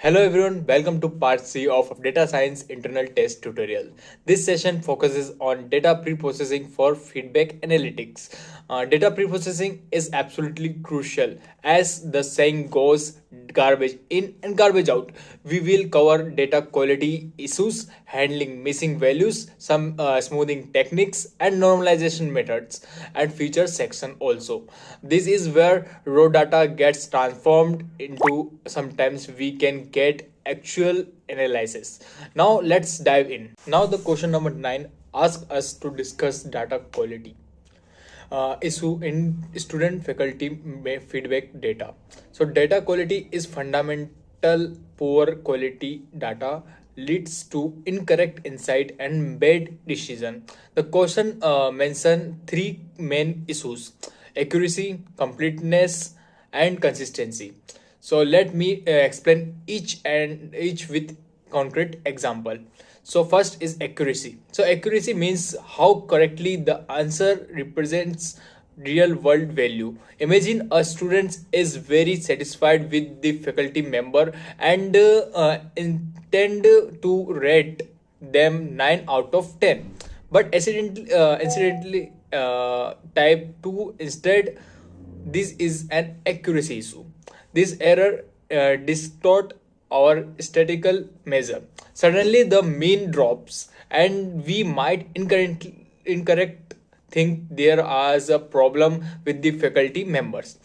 Hello everyone, welcome to part C of Data Science Internal Test tutorial. This session focuses on data pre-processing for feedback analytics. Data pre-processing is absolutely crucial. As the saying goes, garbage in and garbage out. We will cover data quality issues, handling missing values, some smoothing techniques and normalization methods, and feature section also. This is where raw data gets transformed into sometimes we can get actual analysis. Now let's dive in. Now the question number 9 asks us to discuss data quality issue in student faculty feedback data. So data quality is fundamental. Poor quality data leads to incorrect insight and bad decision. The question mention three main issues: accuracy, completeness, and consistency. So let me explain each with concrete example. So first is accuracy. So accuracy means how correctly the answer represents real world value. Imagine a student is very satisfied with the faculty member and intend to rate them 9 out of 10, but incidentally type 2 instead. This is an accuracy issue. This error distort our statistical measure. Suddenly the mean drops and we might incorrect think there is a problem with the faculty members.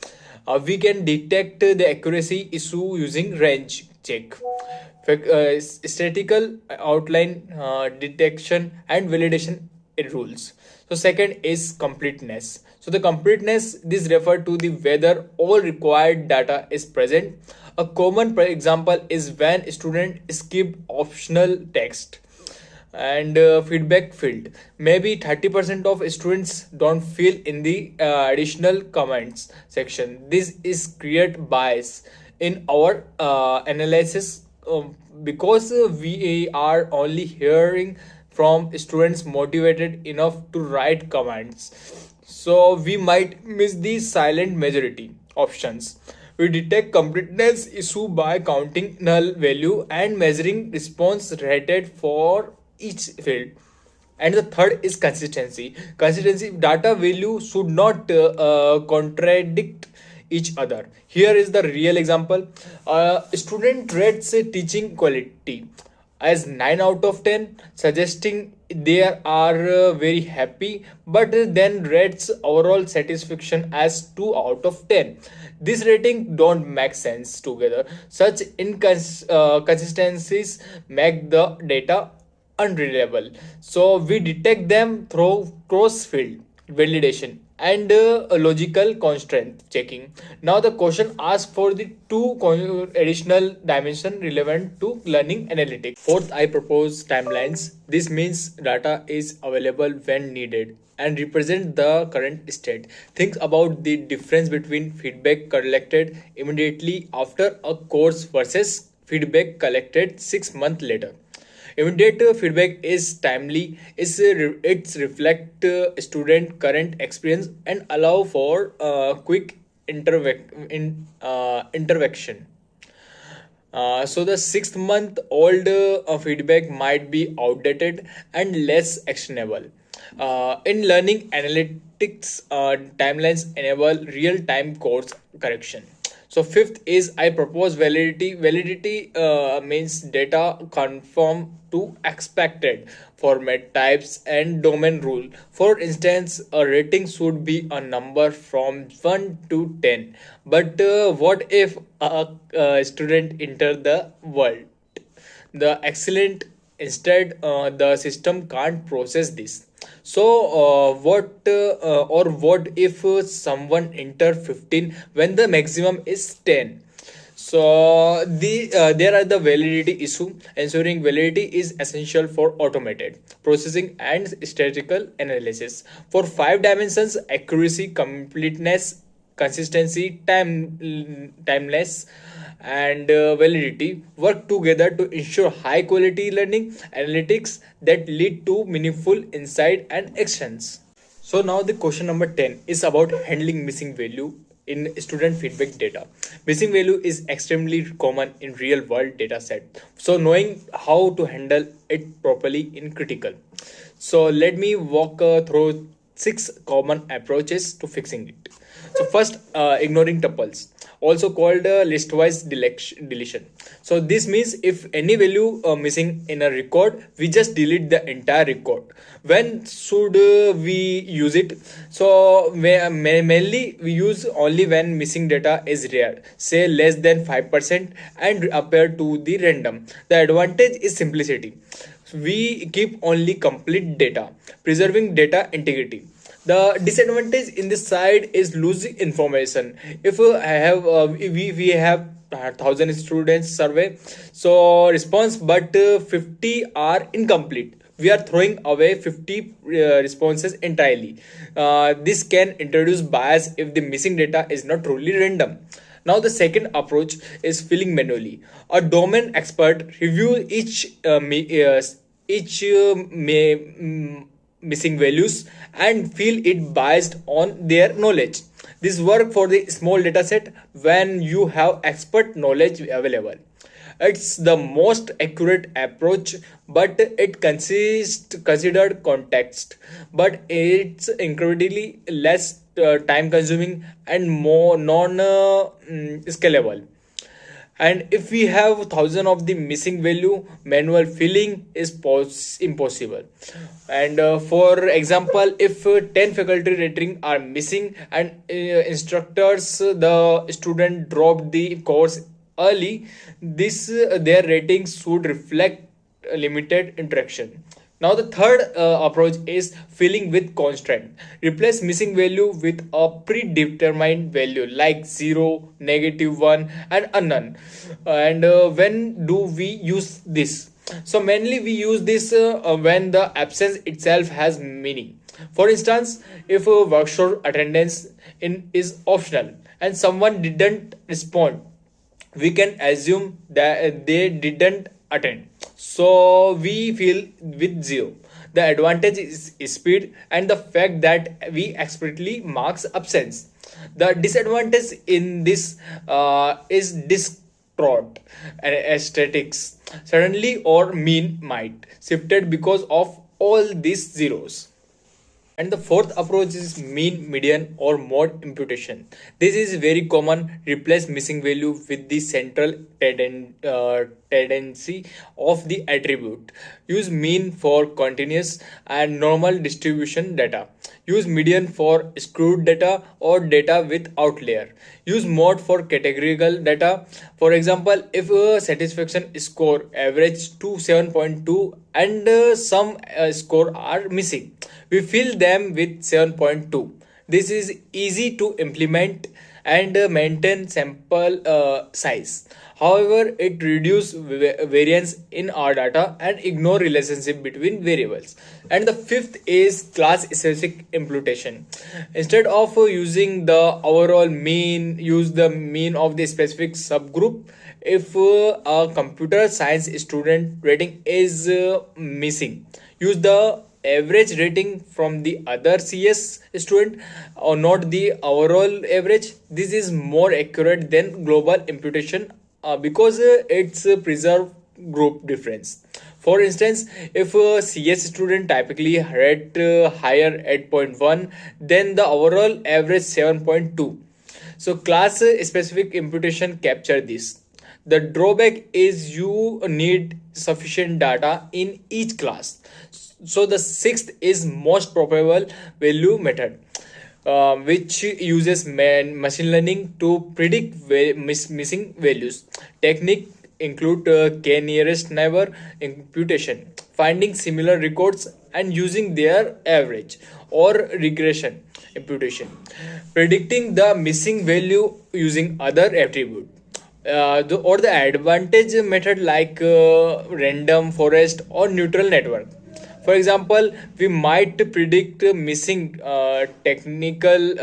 We can detect the accuracy issue using range check, statistical outline detection, and validation rules. So second is completeness. So the completeness, this refer to the whether all required data is present. A common example is when student skip optional text and feedback field. Maybe 30% of students don't fill in the additional comments section. This is create bias in our analysis, because we are only hearing from students motivated enough to write comments, so we might miss the silent majority options. We detect completeness issue by counting null value and measuring response rated for each field. And the third is consistency. Consistency, data value should not contradict each other. Here is the real example. Student rates teaching quality as 9 out of 10, suggesting they are very happy, but then rates overall satisfaction as 2 out of 10. This rating don't make sense together. Such inconsistencies make the data unreliable. So we detect them through cross field validation and logical constraint checking. Now the question asks for the two additional dimension relevant to learning analytics. Fourth, I propose timelines. This means data is available when needed and represent the current state. Think about the difference between feedback collected immediately after a course versus feedback collected 6 months later. Immediate feedback is timely. It's reflect student current experience and allow for quick intervention. So the 6 month old feedback might be outdated and less actionable. In learning analytics, timelines enable real time course correction. So fifth is I propose validity. Validity means data conform to expected format types and domain rule. For instance, a rating should be a number from 1 to 10. But what if a student enter the world the excellent, instead the system can't process this? So what if someone enter 15 when the maximum is 10? So there are the validity issue. Ensuring validity is essential for automated processing and statistical analysis. For 5 dimensions: accuracy, completeness, consistency, timeless, and validity work together to ensure high quality learning analytics that lead to meaningful insight and actions. So now the question number 10 is about handling missing value in student feedback data. Missing value is extremely common in real world data set. So knowing how to handle it properly in critical. So let me walk through 6 common approaches to fixing it. So first, ignoring tuples, also called listwise deletion. So this means if any value missing in a record, we just delete the entire record. When should we use it? So mainly we use only when missing data is rare, say less than 5% and appear to the random. The advantage is simplicity. We keep only complete data, preserving data integrity. The disadvantage in this side is losing information. If I have we have 1,000 students survey, so response but 50 are incomplete, we are throwing away 50 responses entirely. This can introduce bias if the missing data is not truly random. Now the second approach is filling manually. A domain expert review each missing values and feel it based on their knowledge. This work for the small dataset when you have expert knowledge available. It's the most accurate approach, but it consists considered context. But it's incredibly less time consuming and more non scalable. And if we have thousand of the missing value, manual filling is impossible. And for example, if 10 faculty rating are missing and instructors the student dropped the course early, this their ratings should reflect limited interaction. Now the third approach is filling with constraint. Replace missing value with a predetermined value like 0, -1 and unknown. And when do we use this? So mainly we use this when the absence itself has meaning. For instance, if a workshop attendance is optional and someone didn't respond, we can assume that they didn't attend, so we fill with 0. The advantage is speed and the fact that we expertly marks absence. The disadvantage in this is distort aesthetics suddenly or mean might shifted because of all these zeros. And the fourth approach is mean, median, or mode imputation. This is very common. Replace missing value with the central tendency of the attribute. Use mean for continuous and normal distribution data. Use median for skewed data or data with outlier. Use mode for categorical data. For example, if a satisfaction score average to 7.2 and some score are missing, we fill them with 7.2. This is easy to implement and maintain sample size. However, it reduces variance in our data and ignore relationship between variables. And the fifth is class specific imputation. Instead of using the overall mean, use the mean of the specific subgroup. If a computer science student rating is missing, use the average rating from the other CS student or not the overall average. This is more accurate than global imputation because it's preserve group difference. For instance, if a CS student typically rate higher 8.1 then the overall average 7.2, so class specific imputation capture this. The drawback is you need sufficient data in each class. So the sixth is most probable value method, which uses machine learning to predict missing values. Technique include k nearest neighbor imputation, finding similar records and using their average, or regression imputation, predicting the missing value using other attribute. Or the advantage method like random forest or neutral network. For example, we might predict missing technical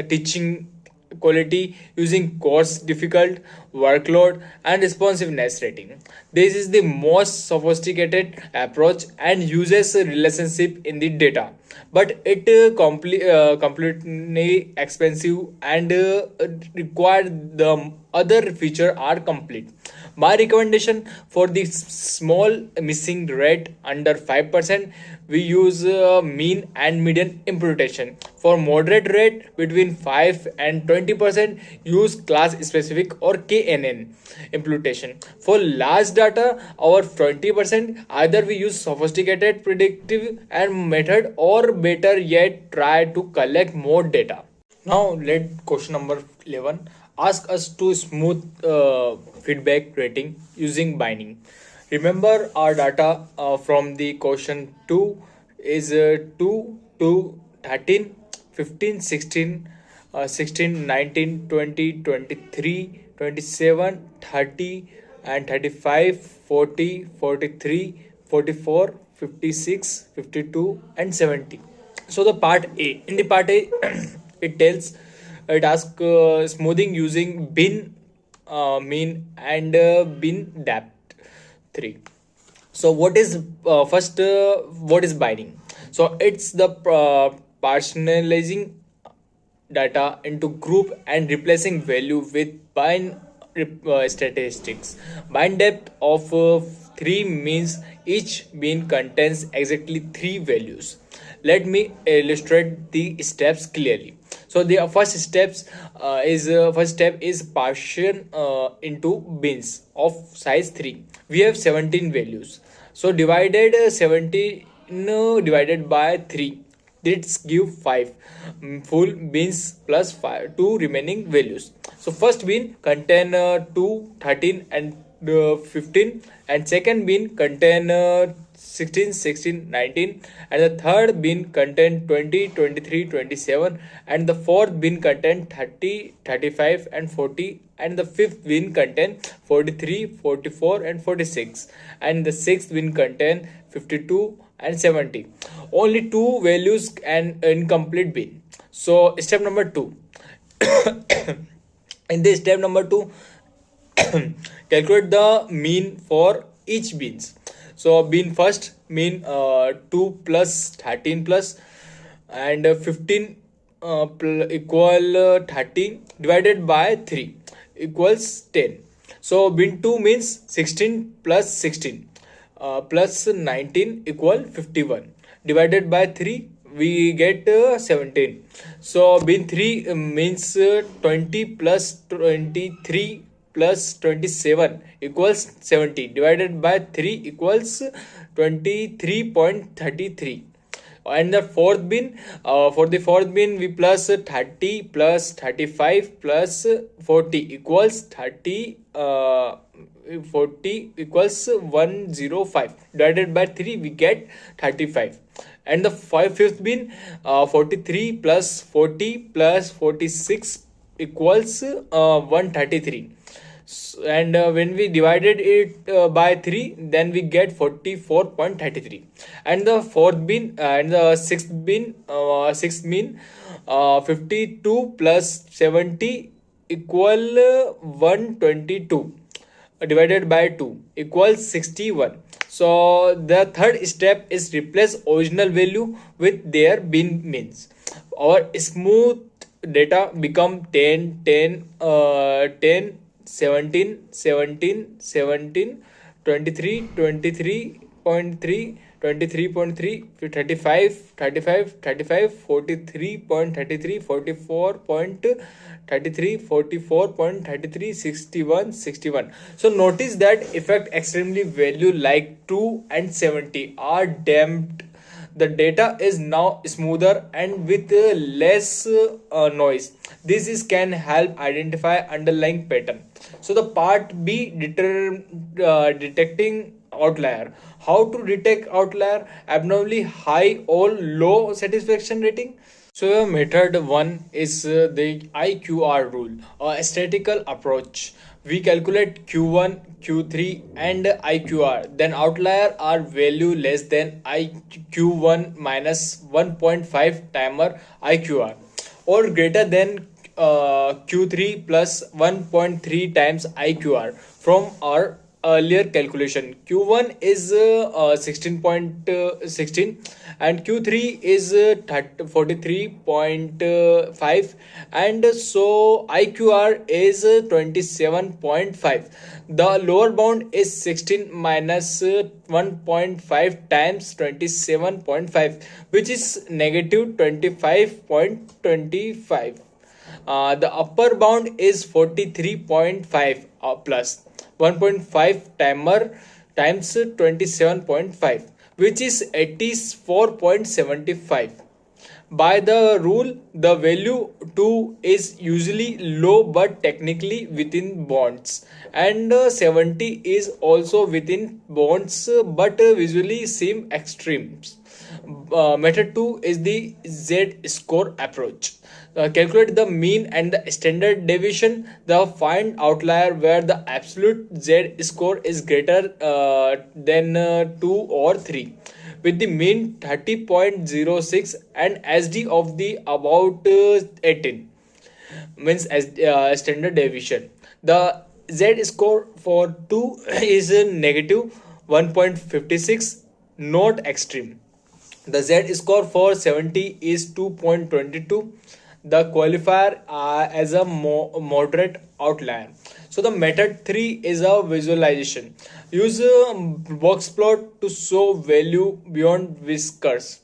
teaching quality using course difficult, workload, and responsiveness rating. This is the most sophisticated approach and uses a relationship in the data, but it completely expensive and require the other feature are complete. My recommendation for the small missing rate under 5%, we use mean and median imputation. For moderate rate between 5 and 20%, use class specific or KNN imputation. For large data over 20%, either we use sophisticated predictive and method, or better yet try to collect more data. Now let question number 11 ask us to smooth feedback rating using binding. Remember our data from the question 2 is 2 to 13, 15, 16, 16, 19, 20, 23, 27, 30, and 35, 40, 43, 44, 56, 52, and 70. So the part A, in the part A, it asks smoothing using bin, mean, and bin depth 3. So what is first? What is binding? So it's the personalizing data into group and replacing value with bind statistics. Bind depth of 3 means each bin contains exactly 3 values. Let me illustrate the steps clearly. So the first step is partition into bins of size 3. We have 17 values. So divided 17 divided by 3, let's give 5 full bins plus 5 2 remaining values. So first bin contain 2, 13, and 15, and second bin contain 16, 16, 19, and the third bin contain 20, 23, 27, and the fourth bin contain 30, 35, and 40, and the fifth bin contain 43, 44, and 46, and the sixth bin contain 52 and 70. Only two values and incomplete bin. So step number 2. In this step number 2, calculate the mean for each bins. So bin first, mean 2 plus 13 plus and 15 equal 30 divided by 3 equals 10. So bin 2 means 16 plus 16 plus 19 equal 51 divided by 3 we get 17. So bin 3 means 20 plus 23 plus 27 equals 70 divided by 3 equals 23.33. And the fourth bin, for the fourth bin we plus 30 plus 35 plus 40 equals 40 equals 105 divided by 3 we get 35. And the fifth bin, 43 plus 40 plus 46 equals 133. And when we divided it by 3, then we get 44.33. And the fourth bin and the sixth bin, 52 plus 70 equal 122 divided by 2 equals 61. So the third step is replace original value with their bin means. Our smooth data become 10, 10, 10, 17, 17, 17, 23, 23.3, 23.3, 35, 35, 35, 43.33, 44.33, 44.33, 61, 61. So notice that effect extremely value like 2 and 70 are damped. The data is now smoother and with less noise. This can help identify underlying pattern. So the part B, detecting outlier. How to detect outlier? Abnormally high or low satisfaction rating. So method 1 is the IQR rule, a statistical approach. We calculate Q1, Q3 and IQR. Then outlier are value less than IQ1 minus 1.5 timer IQR or greater than Q3 plus 1.3 times IQR from our earlier calculation. Q1 is 16.16 and Q3 is 43.5, and so IQR is 27.5. The lower bound is 16 minus 1.5 times 27.5, which is negative 25.25. The upper bound is 43.5 plus 1.5 timer times 27.5, which is 84.75. By the rule, the value 2 is usually low but technically within bounds, and 70 is also within bounds but visually seem extremes. Method 2 is the Z score approach. Calculate the mean and the standard deviation, the find outlier where the absolute Z score is greater than 2 or 3, with the mean 30.06 and SD of the about 18, means as standard deviation. The Z score for 2 is negative 1.56, not extreme. The Z score for 70 is 2.22. The qualifier as a moderate outlier. So the method 3 is a visualization. Use a box plot to show value beyond whiskers.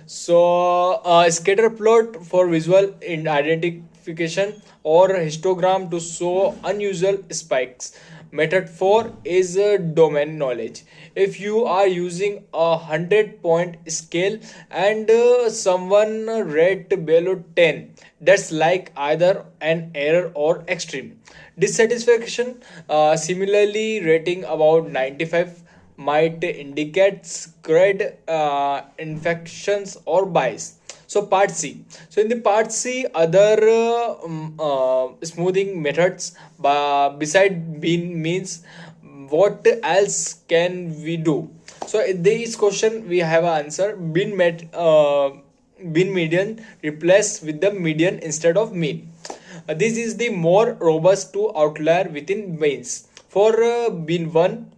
So scatter plot for visual identification, or histogram to show unusual spikes. Method 4 is domain knowledge. If you are using a 100-point scale and someone rate below 10, that's like either an error or extreme dissatisfaction. Similarly, rating about 95 might indicate grade infections or bias. So part C. So in the part C, other smoothing methods beside bean means, what else can we do? So in this question we have an answer. Bean median replace with the median instead of mean. This is the more robust to outlier within beans. For bean 1,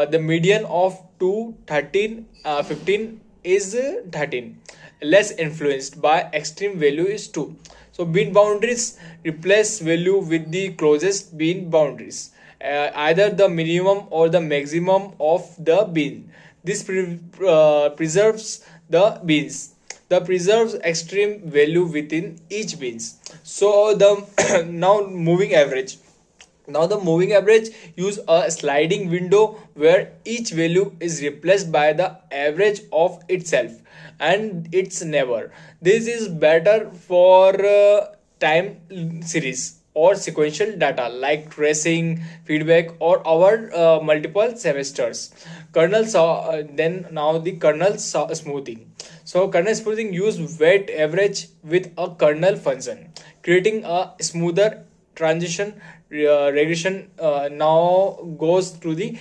the median of 2 13 15 is 13, less influenced by extreme value is 2. So bean boundaries replace value with the closest bean boundaries, either the minimum or the maximum of the bean. This preserves the beans. The preserves extreme value within each beans. So the now moving average. Now the moving average use a sliding window where each value is replaced by the average of itself and its neighbor. This is better for time series or sequential data like tracing, feedback, or our multiple semesters. Then now the kernel smoothing. So kernel smoothing use weight average with a kernel function, creating a smoother transition. Regression now goes to the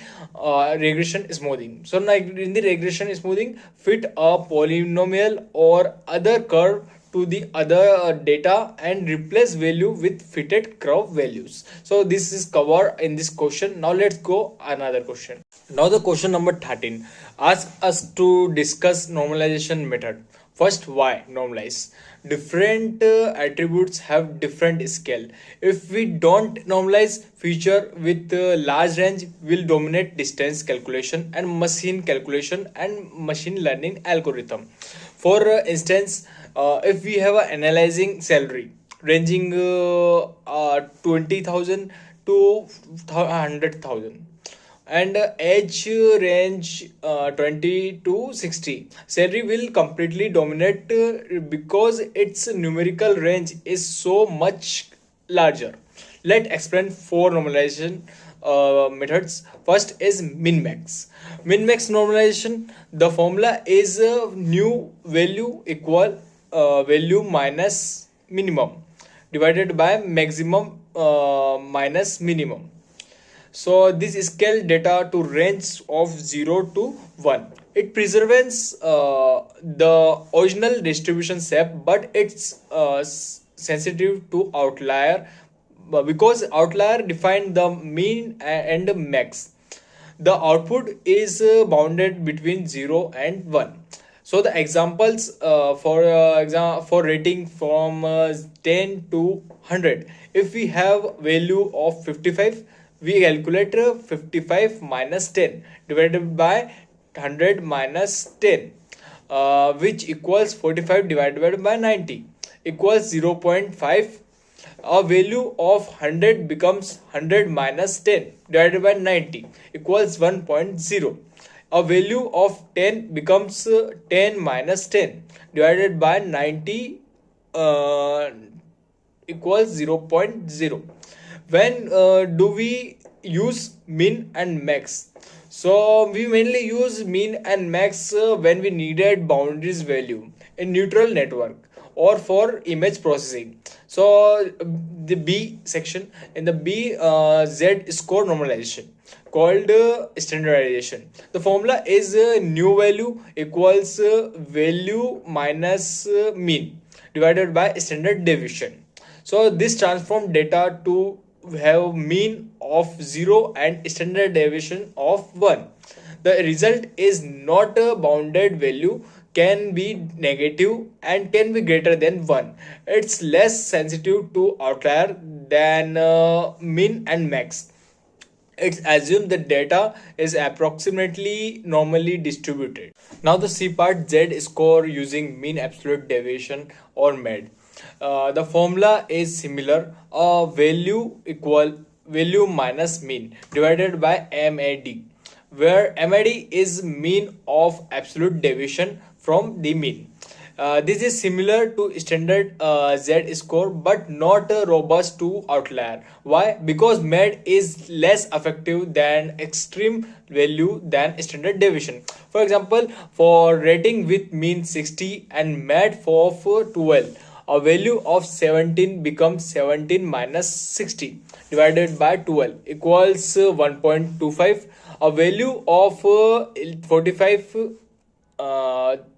regression smoothing. So like in the regression smoothing, fit a polynomial or other curve to the other data and replace value with fitted curve values. So this is covered in this question. Now let's go another question. Now the question number 13 asks us to discuss normalization method. First, why normalize? Different attributes have different scale. If we don't normalize, feature with large range will dominate distance calculation and machine calculation and machine learning algorithm. For instance, if we have a analyzing salary ranging 20,000 to 100,000, and age range 20 to 60, salary will completely dominate because its numerical range is so much larger. Let's explain four normalization methods. First is min-max. Min-max normalization, the formula is new value equal value minus minimum divided by maximum minus minimum. So this scale data to range of 0 to 1. It preserves the original distribution shape, but its sensitive to outlier, because outlier define the mean and max. The output is bounded between 0 and 1. So the examples for rating from 10 to 100, if we have value of 55, we calculate 55 minus 10 divided by 100 minus 10, which equals 45 divided by 90 equals 0.5. A value of 100 becomes 100 minus 10 divided by 90 equals 1.0. A value of 10 becomes 10 minus 10 divided by 90 uh, equals 0.0. When do we use min and max? So we mainly use mean and max when we needed boundaries value in neutral network or for image processing. So the B section, in the B, Z score normalization called standardization. The formula is new value equals value minus mean divided by standard deviation. So this transform data to have mean of 0 and standard deviation of 1. The result is not a bounded value, can be negative and can be greater than 1. It's less sensitive to outlier than min and max. It's assumed the data is approximately normally distributed. Now the C part, Z score using mean absolute deviation or MED. The formula is similar. Value equal value minus mean divided by MAD, where MAD is mean of absolute deviation from the mean. This is similar to standard Z score but not robust to outlier. Why? Because MED is less effective than extreme value than standard deviation. For example, for rating with mean 60 and MED for 12, a value of 17 becomes 17 minus 60 divided by 12 equals 1.25. A value of 45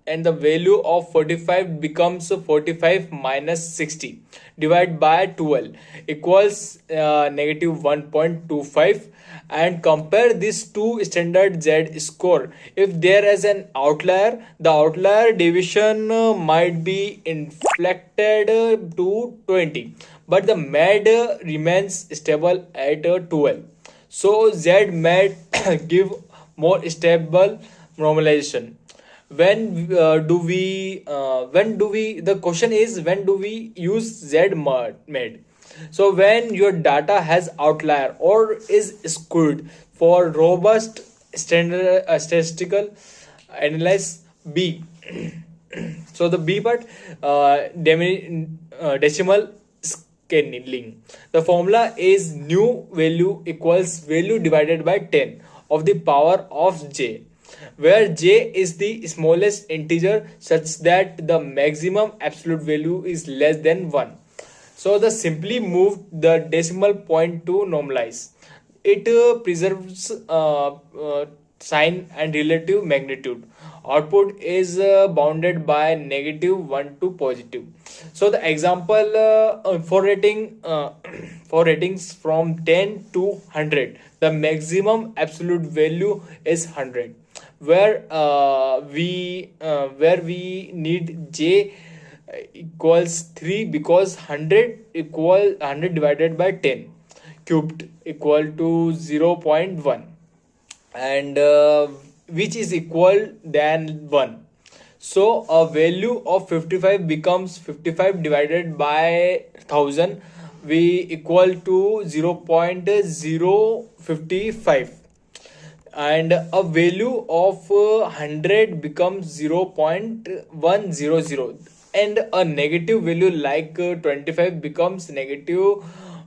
and the value of 45 becomes 45 minus 60 divided by 12 equals negative 1.25. And compare these two standard Z score. If there is an outlier, the outlier deviation might be inflected to 20, but the MED remains stable at 12. So Z MED give more stable normalization. The question is, when do we use Z MED? So when your data has outlier or is skewed. For robust standard statistical analysis, B. So the B part, decimal scaling. The formula is new value equals value divided by 10 of the power of j, where j is the smallest integer such that the maximum absolute value is less than 1. So the simply move the decimal point to normalize. It preserves sign and relative magnitude. Output is bounded by negative 1 to positive. So the example for rating for ratings from 10 to 100, the maximum absolute value is 100, where we need j equals 3 because 100 divided by 10 cubed equal to 0.1, and which is equal than 1. So a value of 55 becomes 55 divided by 1000, we equal to 0.055, and a value of 100 becomes 0.100, and a negative value like 25 becomes negative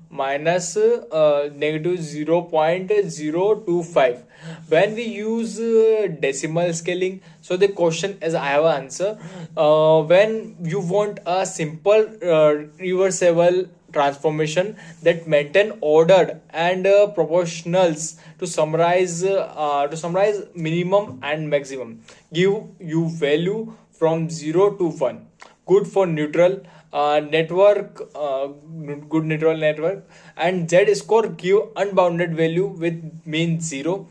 minus negative 0.025 when we use decimal scaling. So the question is, I have an answer. When you want a simple reversible transformation that maintain ordered and proportionals to summarize minimum and maximum, give you value from 0 to 1, good for neutral, network, good neural network, and Z score give unbounded value with mean 0,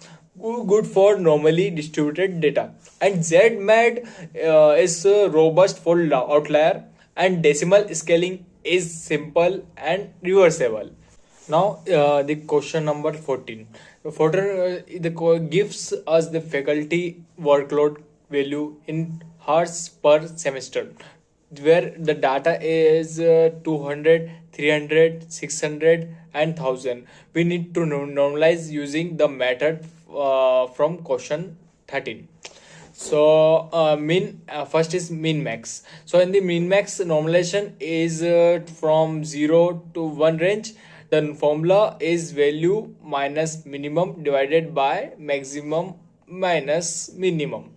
good for normally distributed data, and Z med is robust for outlier, and decimal scaling is simple and reversible. Now, the question number 14. Gives us the faculty workload value in hours per semester, where the data is 200, 300, 600, and 1000. We need to normalize using the method from question 13. So mean first is min max. So in the min max, normalization is from 0 to 1 range. The formula is value minus minimum divided by maximum minus minimum.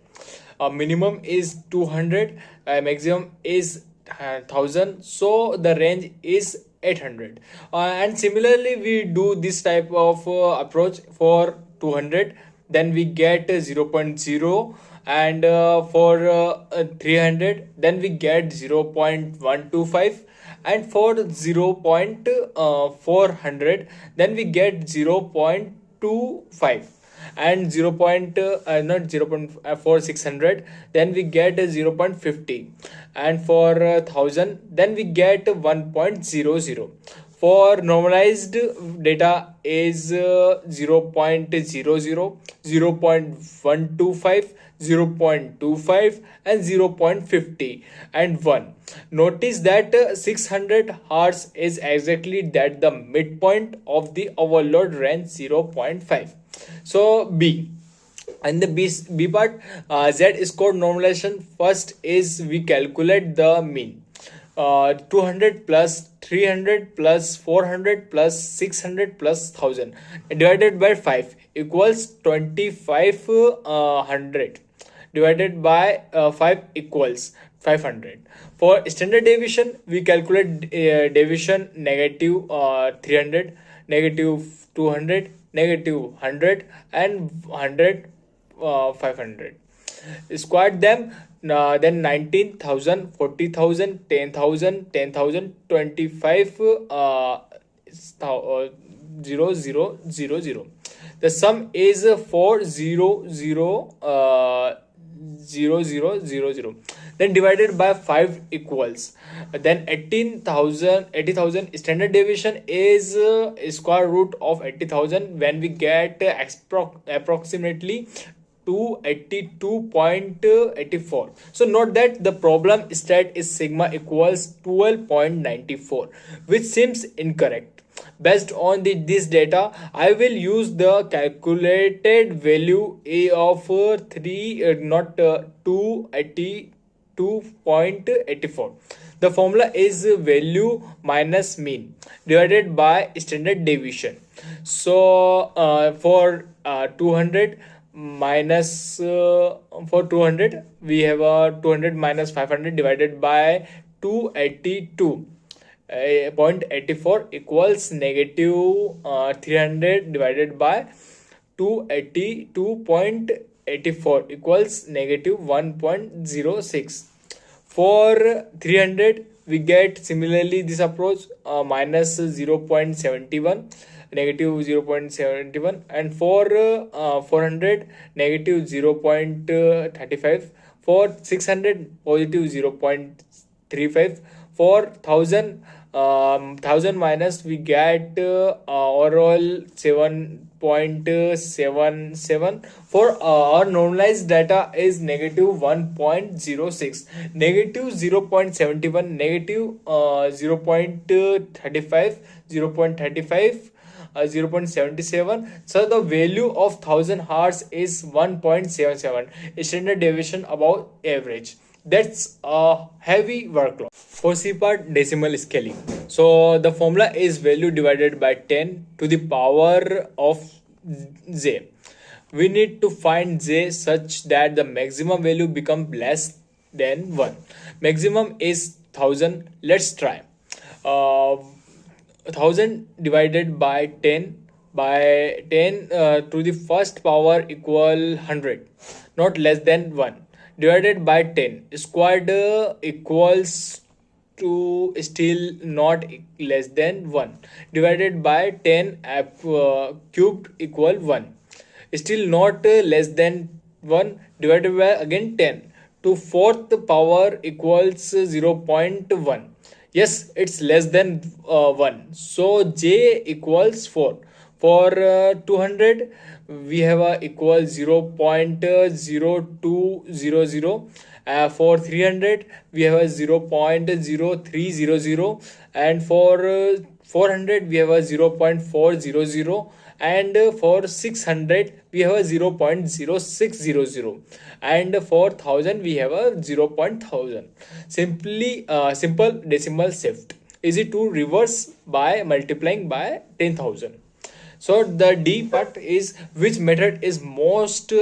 Minimum is 200, maximum is 1000, so the range is 800. And similarly, we do this type of approach for 200, then we get 0 0.0, and for 300, then we get 0 0.125, and for 0 400, then we get 0 0.25, and 0 not 0 0.4600, then we get 0 0.50, and for 1000, then we get 1.00. For normalized data is 0 0.00, 0 0.125, 0 0.25, and 0 0.50, and 1. Notice that 600 Hz is exactly that the midpoint of the overload range 0 0.5. So B. And the B part, Z score normalization. First is we calculate the mean. 200 plus 300 plus 400 plus 600 plus 1000 divided by 5 equals 2500, divided by 5 equals 500. For standard deviation, we calculate deviation negative 300, negative 200, negative 100, and 100, 500. Squared them, then 19,000, 40,000, 10,000, 10,000, 25, 0, 0, 0, 0. The sum is 4, 0, 0, 0, 0, 0, 0. Then divided by 5 equals. Then 80,000. Standard deviation is square root of 80,000, when we get approximately 282.84. So note that the problem state is sigma equals 12.94, which seems incorrect. Based on this data, I will use the calculated value A of 282.84. The formula is value minus mean divided by standard deviation. So for 200 minus for 200, we have 200 minus 500 divided by 282.84 equals negative 300 divided by 282.84 equals negative 1.06. For 300, we get similarly this approach, minus 0.71, negative 0.71, and for 400, negative 0.35, for 600, positive 0.35, for 1000 minus, we get overall 7.77. For our normalized data is negative 1.06, negative 0.71, negative 0.35, 0.35, 0.77. So the value of 1000 Hz is 1.77, standard deviation above average. That's a heavy workload. For C part, decimal scaling. So the formula is value divided by 10 to the power of Z. We need to find Z such that the maximum value becomes less than 1. Maximum is 1000. Let's try. 1000 divided by 10 to the first power equal 100, not less than 1, divided by 10 squared equals to still not less than 1 divided by 10 cubed equal 1, still not less than 1 divided by again 10 to fourth power equals 0.1. Yes, it's less than 1, so j equals 4. For 200 we have a equal 0.0200. For 300 we have a 0.0300, and for 400 we have a 0.400, and for 600 we have a 0.0600, and for 1000 we have a 0.1000. Simply simple decimal shift, easy to reverse by multiplying by 10,000. So the D part is which method is most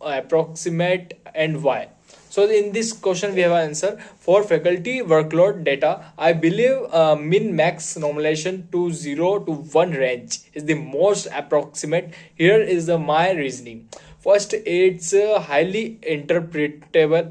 approximate and why. So in this question we have an answer. For faculty workload data, I believe min max normalization to 0 to 1 range is the most approximate. Here is my reasoning. First, it's highly interpretable,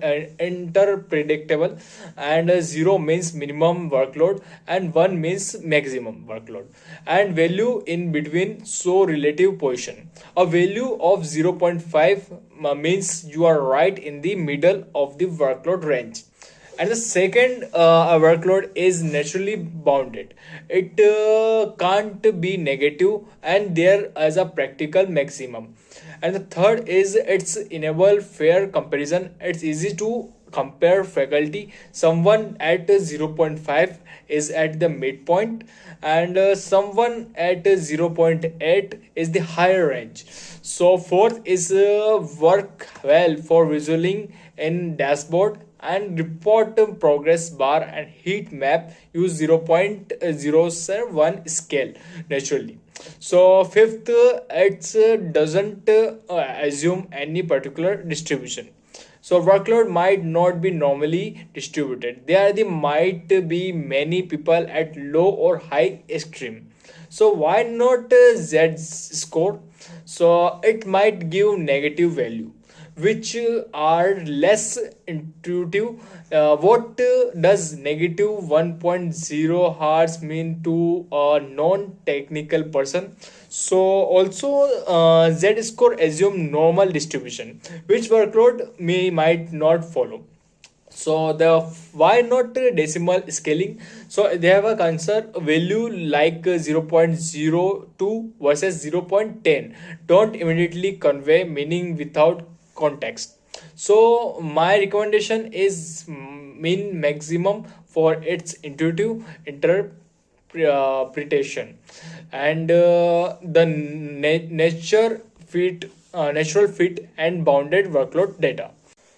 and 0 means minimum workload and 1 means maximum workload, and value in between, so relative position. A value of 0.5 means you are right in the middle of the workload range. And the second workload is naturally bounded, it can't be negative, and there is a practical maximum. And the third is it's enable fair comparison, it's easy to compare faculty. Someone at 0.5 is at the midpoint, and someone at 0.8 is the higher range. So fourth is work well for visualizing in dashboard and report progress bar and heat map. Use 0.07 scale naturally. So fifth, it doesn't assume any particular distribution. So workload might not be normally distributed. There might be many people at low or high extreme. So why not Z score? So it might give negative value, which are less intuitive. What does negative 1.0 hours mean to a non-technical person? So also Z score assume normal distribution, which workload might not follow. So the why not decimal scaling? So they have a answer value like 0.02 versus 0.10 don't immediately convey meaning without context. So my recommendation is min maximum for its intuitive interpretation, and the natural fit and bounded workload data.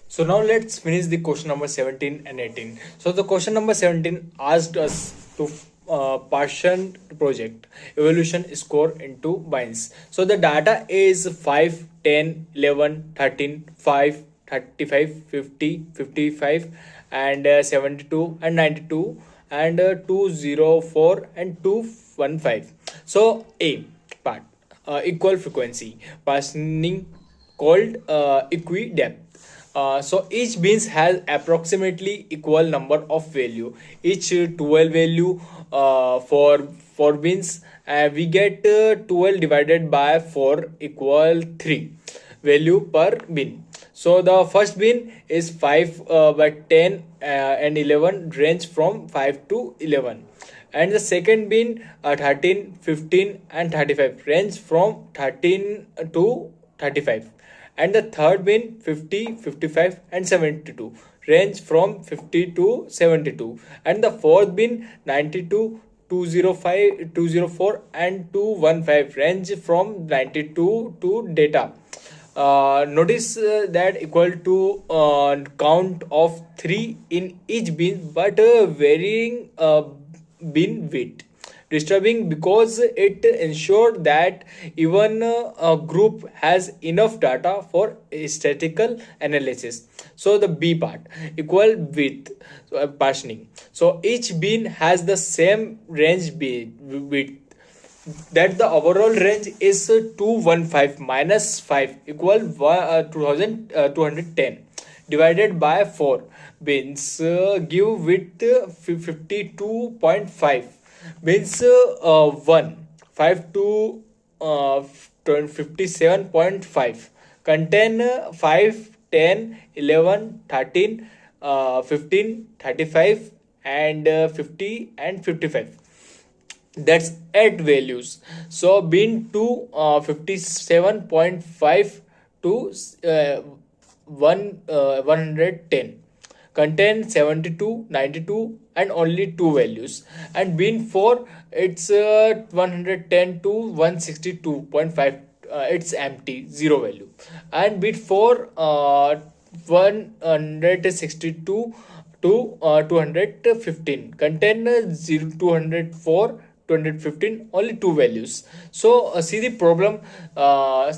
So now let's finish the question number 17 and 18. So the question number 17 asked us to partition project evolution score into binds. So the data is 5, 10, 11, 13, 5, 35, 50, 55, and 72 and 92, and 204 and 215. So A part, equal frequency partitioning called equi depth. So each beans has approximately equal number of value. Each 12 value for 4 beans, we get 12 divided by 4 equal 3 value per bin. So the first bin is 5, but 10 and 11 range from 5 to 11. And the second bin 13, 15 and 35 range from 13 to 35. And the third bin 50, 55 and 72 range from 50 to 72. And the fourth bin 92, 205, 204 and 215 range from 92 to data. Notice that equal to count of 3 in each bin, but varying bin width. Disturbing because it ensures that even a group has enough data for statistical analysis. So the B part, equal width, so partitioning. So each bin has the same range width, that the overall range is 215 minus 5 equal 2210. divided by 4 means give width 52.5 means 1 5 to 57.5 contain 5 10 11 13 15 35 and 50 and 55. That's 8 values. So bin to 57.5 to 110 contain 72 92 and only 2 values, and bin 4 it's 110 to 162.5, it's empty, 0 value, and bit 4 162 to 215 contain 0 204 215, only 2 values. So see the problem. I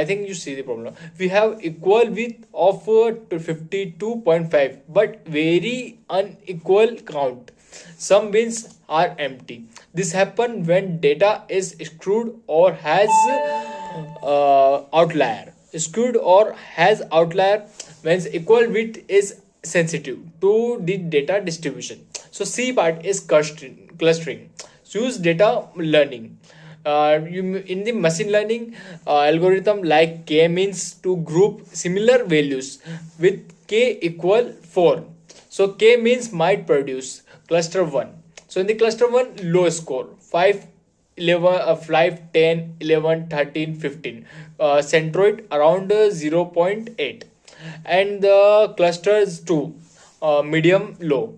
think you see the problem. We have equal width of 52.5 but very unequal count. Some bins are empty. This happen when data is skewed or has outlier. Skewed or has outlier means equal width is sensitive to the data distribution. So C part is clustering. Use data learning. In the machine learning algorithm like k-means to group similar values with k equal 4. So k means might produce cluster 1. So in the cluster 1 low score 5 11 5 10 11 13 15, centroid around 0.8, and the clusters 2 medium low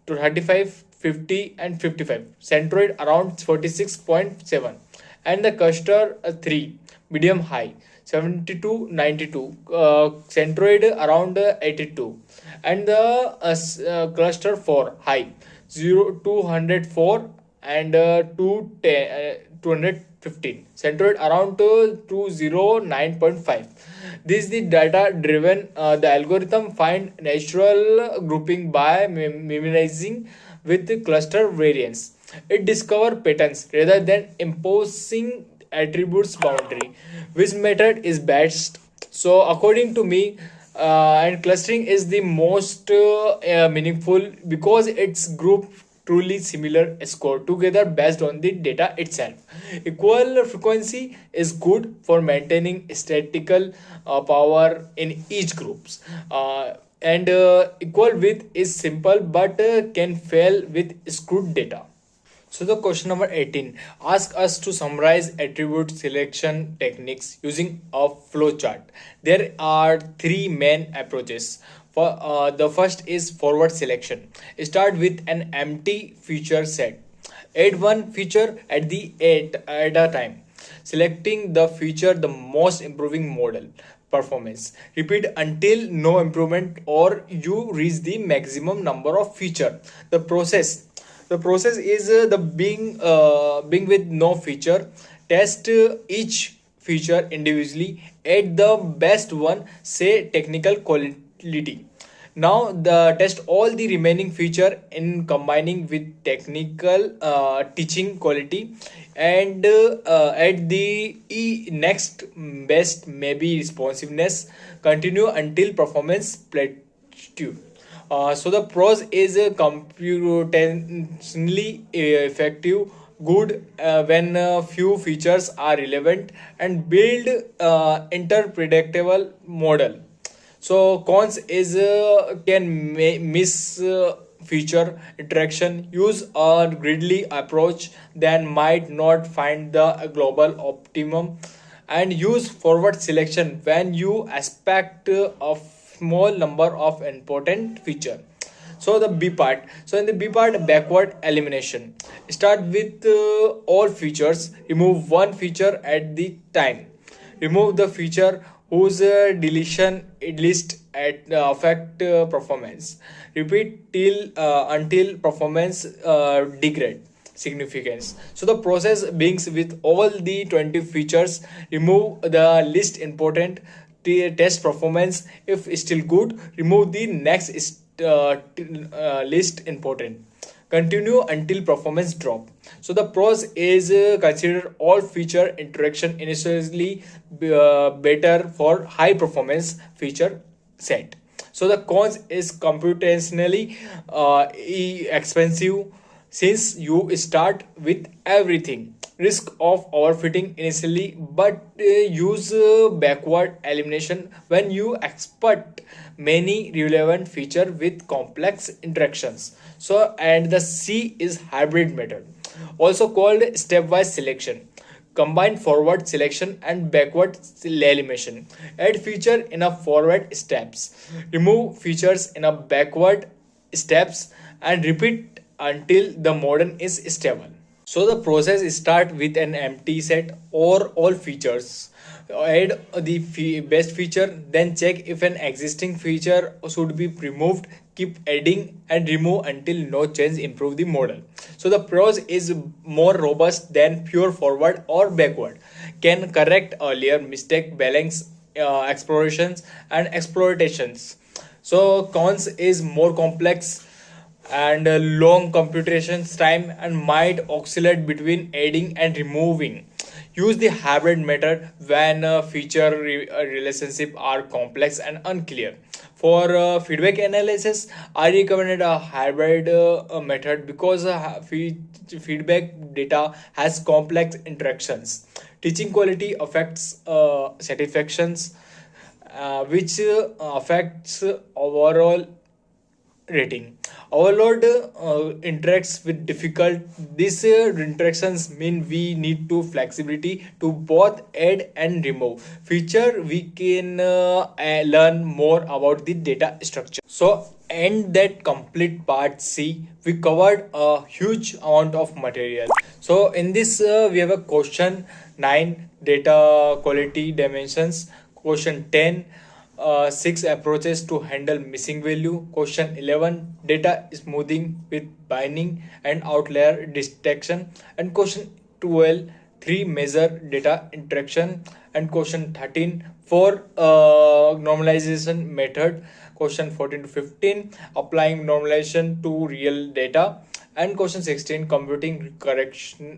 to 35 50 and 55, centroid around 46.7, and the cluster 3 medium high 72 92, centroid around 82, and the cluster 4 high 0 204 and 215, centroid around 209.5. This is the data driven. The algorithm find natural grouping by minimizing with the cluster variance. It discover patterns rather than imposing attributes boundary. Which method is best? So according to me, and clustering is the most meaningful because it's group truly similar score together based on the data itself. Equal frequency is good for maintaining statistical power in each groups. And equal width is simple but can fail with skewed data. So the question number 18 ask us to summarize attribute selection techniques using a flowchart. There are three main approaches. For the first is forward selection. Start with an empty feature set. Add one feature at a time, selecting the feature the most improving model performance. Repeat until no improvement or you reach the maximum number of feature. The process is the being with no feature. Test each feature individually. Add the best one, say technical quality. Now the test all the remaining feature in combining with technical teaching quality, and at the next best maybe responsiveness. Continue until performance plateau. So the pros is computationally effective, good when few features are relevant, and build interpredictable model. So cons is can miss feature interaction, use a greedily approach, then might not find the global optimum, and use forward selection when you expect a small number of important feature. So the B part. So in the B part, backward elimination. Start with all features. Remove one feature at the time. Remove the feature whose deletion at least affect performance. Repeat till until performance degrade significance. So the process begins with all the 20 features. Remove the least important. Test performance. If still good, remove the next least important. Continue until performance drop. So the pros is consider all feature interaction initially better for high performance feature set. So the cons is computationally expensive since you start with everything. Risk of overfitting initially, but use backward elimination when you expert many relevant feature with complex interactions. So and the C is hybrid method, also called stepwise selection. Combine forward selection and backward elimination. Add feature in a forward steps. Remove features in a backward steps and repeat until the model is stable. So the process start with an empty set or all features. Add the best feature, then check if an existing feature should be removed. Keep adding and remove until no change improve the model. So the pros is more robust than pure forward or backward. Can correct earlier mistake, balance explorations and exploitations. So cons is more complex and long computations time and might oscillate between adding and removing. Use the hybrid method when feature relationship are complex and unclear. For feedback analysis, I recommended a hybrid method because feedback data has complex interactions. Teaching quality affects satisfactions, which affects overall rating. Overload interacts with difficult. These interactions mean we need to flexibility to both add and remove feature. We can learn more about the data structure. So and that complete part C, we covered a huge amount of material. So in this we have a question 9, data quality dimensions. Question 10, 6 approaches to handle missing value. Question 11, data smoothing with binding and outlier detection. And question 12, 3 measure data interaction. And question 13, 4 normalization method. Question 14 to 15, applying normalization to real data. And question 16, computing correctional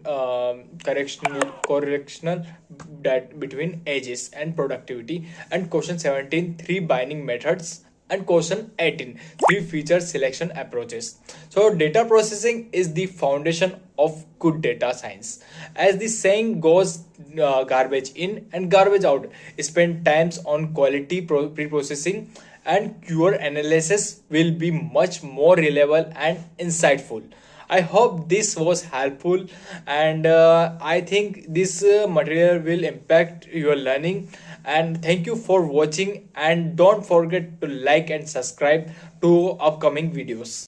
that between ages and productivity. And question 17, 3 binding methods. And question 18, 3 feature selection approaches. So data processing is the foundation of good data science. As the saying goes, garbage in and garbage out. Spend times on quality pre-processing and your analysis will be much more reliable and insightful. I hope this was helpful, and I think this material will impact your learning. And thank you for watching, and don't forget to like and subscribe to upcoming videos.